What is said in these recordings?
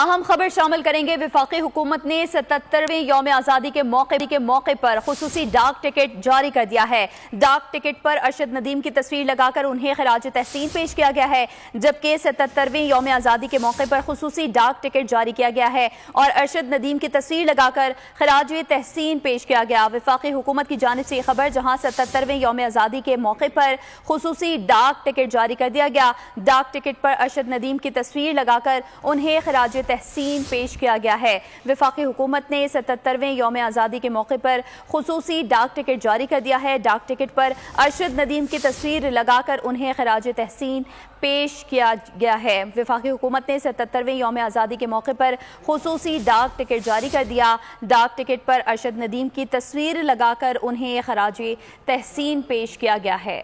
اہم خبر شامل کریں گے۔ وفاقی حکومت نے 77ویں یوم آزادی کے موقع پر خصوصی ڈاک ٹکٹ جاری کر دیا ہے۔ ڈاک ٹکٹ پر ارشد ندیم کی تصویر لگا کر انہیں خراج تحسین پیش کیا گیا ہے، جبکہ 77ویں یوم آزادی کے موقع پر خصوصی ڈاک ٹکٹ جاری کیا گیا ہے اور ارشد ندیم کی تصویر لگا کر خراج تحسین پیش کیا گیا۔ وفاقی حکومت کی جانب سے یہ خبر، جہاں 77ویں یوم آزادی کے موقع پر خصوصی ڈاک ٹکٹ جاری کر دیا گیا۔ ڈاک ٹکٹ پر ارشد ندیم کی تصویر لگا کر انہیں خراج تحسین پیش کیا گیا ہے۔ وفاقی حکومت نے 77ویں یوم آزادی کے موقع پر خصوصی ڈاک ٹکٹ جاری کر دیا ہے۔ ڈاک ٹکٹ پر ارشد ندیم کی تصویر لگا کر انہیں خراج تحسین پیش کیا گیا ہے۔ وفاقی حکومت نے 77ویں یوم آزادی کے موقع پر خصوصی ڈاک ٹکٹ جاری کر دیا۔ ڈاک ٹکٹ پر ارشد ندیم کی تصویر لگا کر انہیں خراج تحسین پیش کیا گیا ہے۔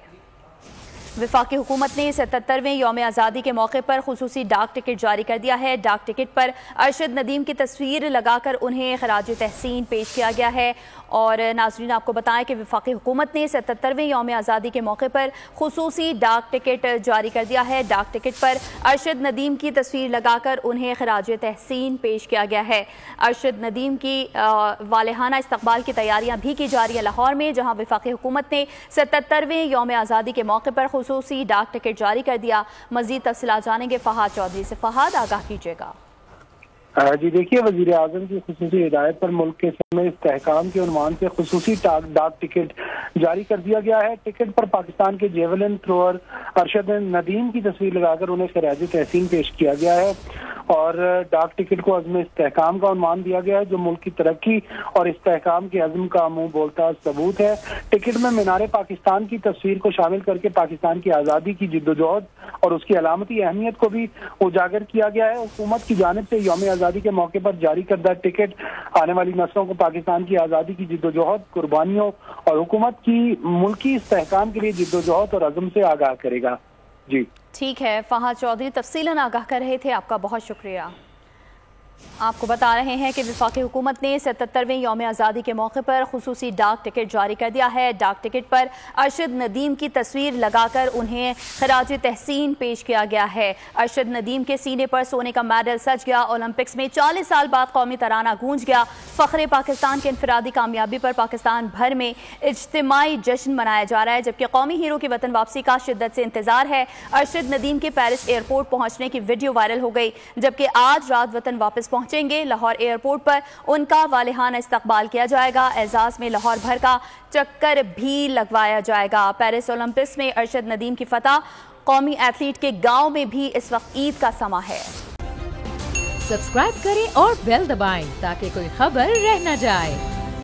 وفاقی حکومت نے 77ویں یوم آزادی کے موقع پر خصوصی ڈاک ٹکٹ جاری کر دیا ہے۔ ڈاک ٹکٹ پر ارشد ندیم کی تصویر لگا کر انہیں خراج تحسین پیش کیا گیا ہے۔ اور ناظرین، آپ کو بتائیں کہ وفاقی حکومت نے 77ویں یوم آزادی کے موقع پر خصوصی ڈاک ٹکٹ جاری کر دیا ہے۔ ڈاک ٹکٹ پر ارشد ندیم کی تصویر لگا کر انہیں خراج تحسین پیش کیا گیا ہے۔ ارشد ندیم کی والہانہ استقبال کی تیاریاں بھی کی جا رہی ہیں لاہور میں، جہاں وفاقی حکومت نے 77ویں یوم آزادی کے موقع پر خصوصی ڈاک ٹکٹ جاری کر دیا۔ مزید تفصیلات جانیں گے فہد چودھری سے۔ فہد، آگاہ کیجیے گا۔ جی دیکھیے، وزیر اعظم کی خصوصی ہدایت پر ملک کے سامنے استحکام کے عنوان سے خصوصی ڈاک ٹکٹ جاری کر دیا گیا ہے۔ ٹکٹ پر پاکستان کے جیولن تھروور ارشد ندیم کی تصویر لگا کر انہیں خراج تحسین پیش کیا گیا ہے اور ڈاک ٹکٹ کو عزم استحکام کا عنوان دیا گیا ہے، جو ملک کی ترقی اور استحکام کے عزم کا منہ بولتا ثبوت ہے۔ ٹکٹ میں مینار پاکستان کی تصویر کو شامل کر کے پاکستان کی آزادی کی جدوجہد اور اس کی علامتی اہمیت کو بھی اجاگر کیا گیا ہے۔ حکومت کی جانب سے یوم آزادی کے موقع پر جاری کردہ ٹکٹ آنے والی نسلوں کو پاکستان کی آزادی کی جدوجہد، قربانیوں اور حکومت کی ملکی استحکام کے لیے جدوجہد اور عزم سے آگاہ کرے گا۔ جی ٹھیک ہے، فہد چودھری تفصیلاً آگاہ کر رہے تھے، آپ کا بہت شکریہ۔ آپ کو بتا رہے ہیں کہ وفاقی حکومت نے 77ویں یوم آزادی کے موقع پر خصوصی ڈاک ٹکٹ جاری کر دیا ہے۔ ڈاک ٹکٹ پر ارشد ندیم کی تصویر لگا کر انہیں خراج تحسین پیش کیا گیا ہے۔ ارشد ندیم کے سینے پر سونے کا میڈل سج گیا۔ اولمپکس میں 40 سال بعد قومی ترانہ گونج گیا۔ فخر پاکستان کے انفرادی کامیابی پر پاکستان بھر میں اجتماعی جشن منایا جا رہا ہے، جبکہ قومی ہیرو کی وطن واپسی کا شدت سے انتظار ہے۔ ارشد ندیم کے پیرس ایئرپورٹ پہنچنے کی ویڈیو وائرل ہو گئی، جبکہ آج رات وطن واپس پہنچیں گے۔ لاہور ایئرپورٹ پر ان کا والہانہ استقبال کیا جائے گا۔ اعزاز میں لاہور بھر کا چکر بھی لگوایا جائے گا۔ پیرس اولمپکس میں ارشد ندیم کی فتح، قومی ایتھلیٹ کے گاؤں میں بھی اس وقت عید کا سماں ہے۔ سبسکرائب کریں اور بیل دبائیں تاکہ کوئی خبر رہ نہ جائے۔